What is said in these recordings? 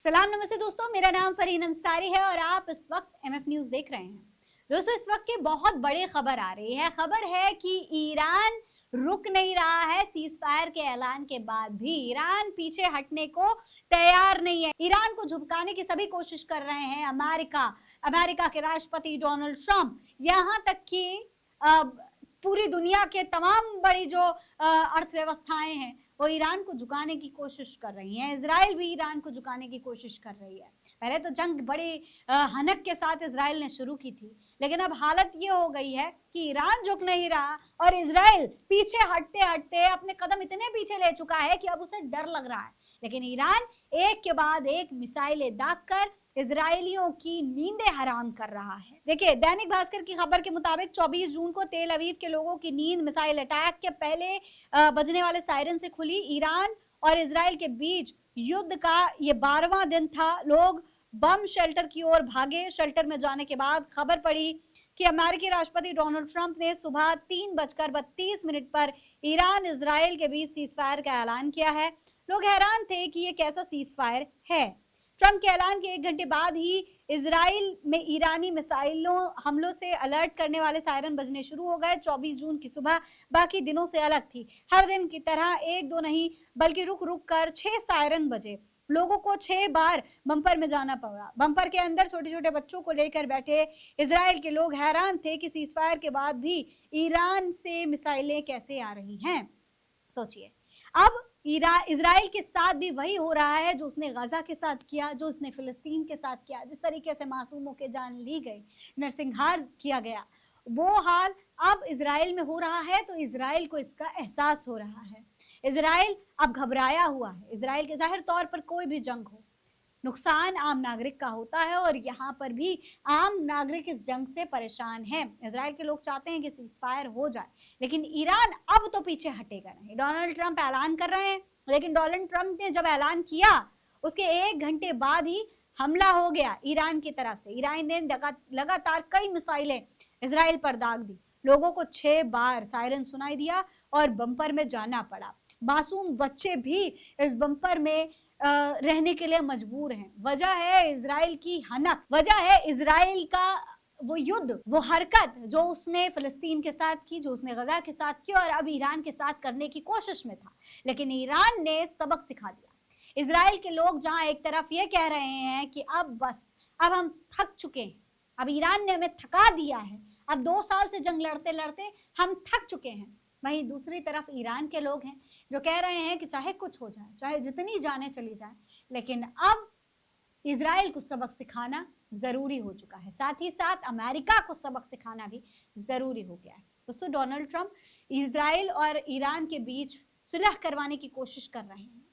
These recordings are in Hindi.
सलाम नमस्ते दोस्तों, मेरा नाम फरीन अंसारी है और आप इस वक्त एमएफ न्यूज देख रहे हैं। दोस्तों, इस वक्त की बहुत बड़ी खबर आ रही है। खबर है कि ईरान रुक नहीं रहा है। सीज फायर के ऐलान के बाद भी ईरान पीछे हटने को तैयार नहीं है। ईरान को झुकाने की सभी कोशिश कर रहे हैं अमेरिका के राष्ट्रपति डोनाल्ड ट्रंप, यहाँ तक कि अ, पूरी दुनिया के तमाम बड़ी जो अर्थव्यवस्थाएं हैं वो ईरान को झुकाने की कोशिश कर रही हैं। इजराइल भी ईरान को झुकाने की कोशिश कर रही है। पहले तो जंग बड़ी हनक के साथ इजराइल ने शुरू की थी, लेकिन अब हालत ये हो गई है कि ईरान झुक नहीं रहा और इजराइल पीछे हटते हटते अपने कदम इतने पीछे ले चुका है कि अब उसे डर लग रहा है। लेकिन ईरान एक के बाद एक मिसाइलें दागकर इजरायलियों की नींदें हराम कर रहा है। देखिए, दैनिक भास्कर की खबर के मुताबिक 24 जून को तेल अवीव के लोगों की नींद मिसाइल अटैक के पहले बजने वाले सायरन से खुली। ईरान और इजराइल के बीच युद्ध का ये 12वां दिन था। लोग बम शेल्टर की ओर भागे। शेल्टर में जाने के बाद खबर पड़ी कि अमेरिकी राष्ट्रपति डोनाल्ड ट्रंप ने सुबह 3:32 पर ईरान इजराइल के बीच सीज फायर का ऐलान किया है। लोग हैरान थे कि ये कैसा सीज फायर है। ट्रंप के ऐलान के 1 घंटे बाद ही इजराइल में ईरानी मिसाइलों हमलों से अलर्ट करने वाले सायरन बजने शुरू हो गए। 24 जून की सुबह बाकी दिनों से अलग थी। हर दिन की तरह एक दो नहीं बल्कि रुक रुक कर 6 सायरन बजे। लोगों को 6 बार बम्पर में जाना पड़ा। बम्पर के अंदर छोटे छोटे बच्चों को लेकर बैठे इजराइल के लोग हैरान थे कि सीज फायर के बाद भी ईरान से मिसाइलें कैसे आ रही हैं। सोचिए, अब इजराइल के साथ भी वही हो रहा है जो उसने गजा के साथ किया, जो उसने फिलिस्तीन के साथ किया। जिस तरीके से मासूमों के जान ली गई, नरसंहार किया गया, वो हाल अब इजराइल में हो रहा है। तो इजराइल को इसका एहसास हो रहा है। इजराइल अब घबराया हुआ है। इजराइल के जाहिर तौर पर कोई भी जंग हो, नुकसान आम नागरिक का होता है और यहाँ पर भी आम नागरिक इस जंग से परेशान है। इजराइल के लोग चाहते हैं कि सीजफायर हो जाए, लेकिन ईरान अब तो पीछे हटेगा नहीं। डोनाल्ड ट्रंप ऐलान कर रहे हैं, लेकिन डोनाल्ड ट्रंप ने जब ऐलान किया उसके 1 घंटे बाद ही हमला हो गया ईरान की तरफ से। ईरान ने लगातार कई मिसाइलें इजराइल पर दाग दी। लोगों को 6 बार सायरन सुनाई दिया और बम्पर में जाना पड़ा। मासूम बच्चे भी इस बम्पर में रहने के लिए मजबूर हैं। वजह है इजराइल की हनक, वजह है इजराइल का वो युद्ध, वो हरकत जो उसने फिलिस्तीन के साथ की, जो उसने गजा के साथ की और अब ईरान के साथ करने की कोशिश में था। लेकिन ईरान ने सबक सिखा दिया। इजराइल के लोग जहां एक तरफ ये कह रहे हैं कि अब बस, अब हम थक चुके हैं, अब ईरान ने हमें थका दिया है, अब 2 साल से जंग लड़ते लड़ते हम थक चुके हैं, वहीं दूसरी तरफ ईरान के लोग हैं जो कह रहे हैं कि चाहे कुछ हो जाए, चाहे जितनी जानें चली जाए, लेकिन अब इजराइल को सबक सिखाना जरूरी हो चुका है। साथ ही साथ अमेरिका को सबक सिखाना भी जरूरी हो गया है। दोस्तों, डोनाल्ड ट्रंप इजराइल और ईरान के बीच सुलह करवाने की कोशिश कर रहे हैं।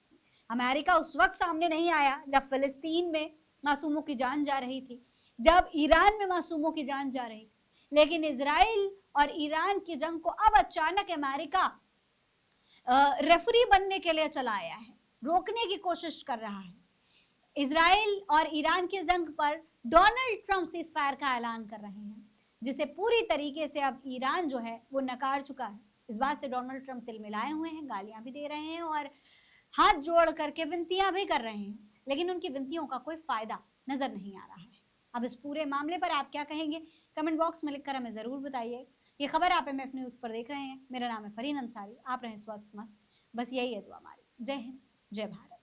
अमेरिका उस वक्त सामने नहीं आया जब फिलिस्तीन में मासूमों की जान जा रही थी, जब ईरान में मासूमों की जान जा रही थी, लेकिन इजराइल और ईरान की जंग को अब अचानक अमेरिका रेफरी बनने के लिए चला आया है, रोकने की कोशिश कर रहा है। इजराइल और ईरान की जंग पर डोनाल्ड ट्रंप सीज फायर का ऐलान कर रहे हैं, जिसे पूरी तरीके से अब ईरान जो है वो नकार चुका है। इस बात से डोनाल्ड ट्रंप तिलमिलाए हुए हैं, गालियां भी दे रहे हैं और हाथ जोड़ करके विनतियां भी कर रहे हैं, लेकिन उनकी विनतियों का कोई फायदा नजर नहीं आ रहा है। अब इस पूरे मामले पर आप क्या कहेंगे, कमेंट बॉक्स में लिखकर हमें जरूर बताइए। ये खबर आप एमएफ न्यूज पर देख रहे हैं। मेरा नाम है फरीन अंसारी। आप रहें स्वस्थ मस्त, बस यही है दुआ हमारी। जय हिंद, जय भारत।